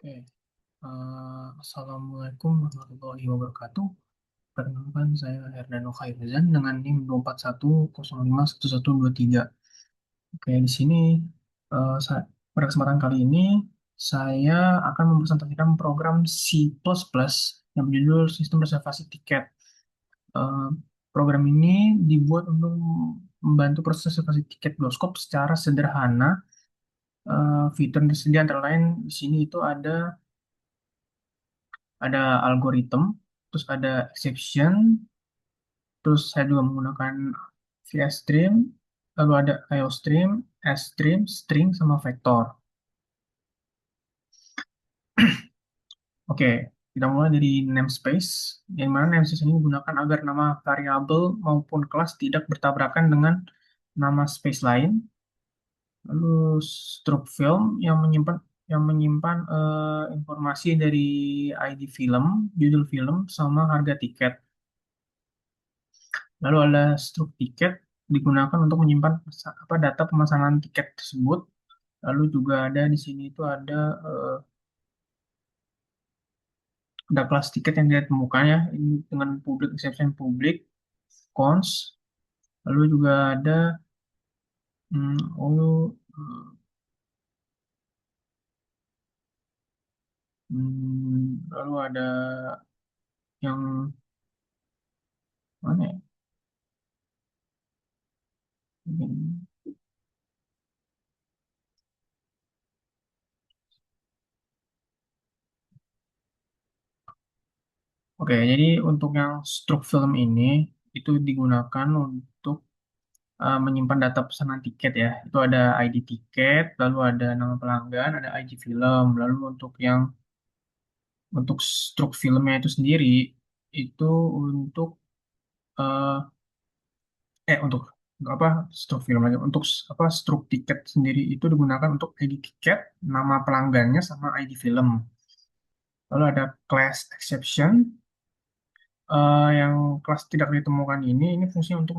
Oke, Assalamualaikum warahmatullahi wabarakatuh. Perkenalkan, saya Herdano Khairizan dengan NIM 241051123. Oke, di sini pada kesempatan kali ini saya akan mempresentasikan program C++ yang berjudul Sistem Reservasi Tiket. Eh, Program ini dibuat untuk membantu proses reservasi tiket bioskop secara sederhana. Fitur yang tersedia antara lain di sini itu ada algoritma, terus ada exception, terus saya juga menggunakan VS Stream, lalu ada IOStream, SStream, string, sama vektor. Oke, kita mulai dari namespace, yang mana namespace ini digunakan agar nama variabel maupun kelas tidak bertabrakan dengan nama space lain. Lalu struct film yang menyimpan informasi dari ID film, judul film, sama harga tiket. Lalu ada struk tiket digunakan untuk menyimpan data pemesanan tiket tersebut. Lalu juga ada di sini itu ada kelas tiket yang tidak ditemukan ya, ini dengan public exception public cons. Lalu juga ada lalu lalu ada yang mana ya? Hmm, Oke, jadi untuk yang struk film ini itu digunakan untuk menyimpan data pesanan tiket ya. Itu ada ID tiket, lalu ada nama pelanggan, ada ID film. Lalu untuk struk filmnya itu sendiri itu untuk eh untuk apa struk film lagi untuk struk tiket sendiri itu digunakan untuk ID tiket, nama pelanggannya sama ID film. Lalu ada class exception yang kelas tidak ditemukan ini fungsinya untuk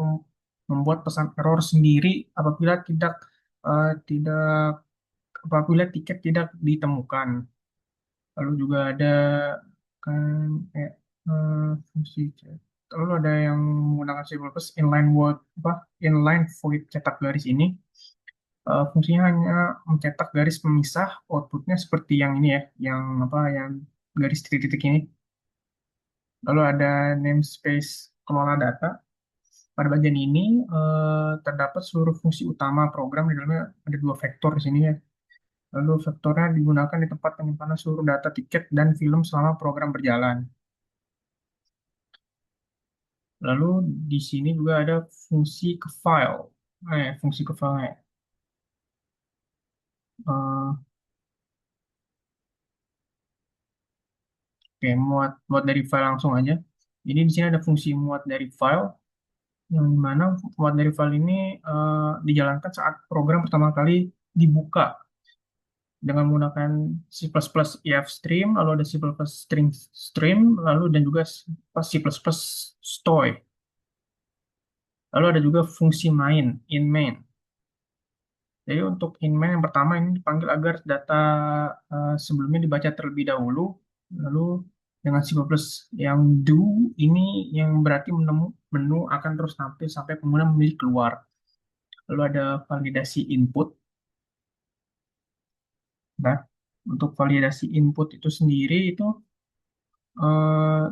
membuat pesan error sendiri apabila tidak apabila tiket tidak ditemukan. Lalu juga ada kan fungsi chat. Lalu ada yang menggunakan C++ inline void cetak garis ini. Fungsinya hanya mencetak garis pemisah, outputnya seperti yang ini ya, yang garis titik-titik ini. Lalu ada namespace kelola data. Pada bagian ini terdapat seluruh fungsi utama program. Di dalamnya ada dua vektor di sini ya. Lalu vektornya digunakan di tempat penyimpanan seluruh data tiket dan film selama program berjalan. Lalu di sini juga ada fungsi ke file. Fungsi ke file. Oke, muat dari file langsung aja. Jadi di sini ada fungsi muat dari file, yang dimana muat dari file ini dijalankan saat program pertama kali dibuka dengan menggunakan C++ ifstream, lalu ada C++ string stream, lalu dan juga C++ stoy. Lalu ada juga fungsi main, in main. Jadi untuk in main yang pertama ini dipanggil agar data sebelumnya dibaca terlebih dahulu, lalu dengan C++ yang do ini yang berarti menu akan terus tampil sampai pengguna memilih keluar. Lalu ada validasi input. Nah, untuk validasi input itu sendiri itu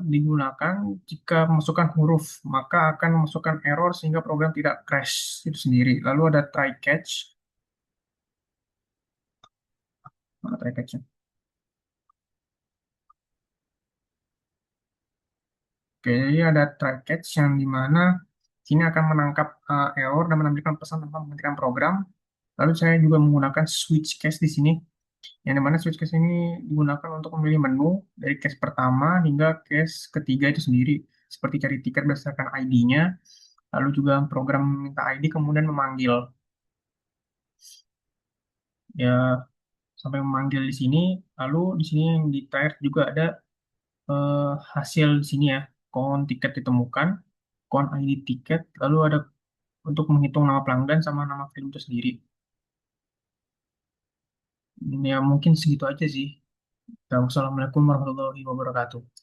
digunakan jika memasukkan huruf, maka akan memasukkan error sehingga program tidak crash itu sendiri. Lalu ada try catch. Mana try catch? Oke, jadi ada try catch yang dimana sini akan menangkap error dan menampilkan pesan tanpa menghentikan program. Lalu saya juga menggunakan switch case di sini, yang dimana switch case ini digunakan untuk memilih menu dari case pertama hingga case ketiga itu sendiri, seperti cari tiket berdasarkan ID-nya, lalu juga program minta ID kemudian memanggil. Ya, sampai memanggil di sini, lalu di sini yang di tier juga ada eh, hasil di sini ya, count tiket ditemukan, count ID tiket, lalu ada untuk menghitung nama pelanggan sama nama film itu sendiri. Ya mungkin segitu aja sih. Assalamualaikum warahmatullahi wabarakatuh.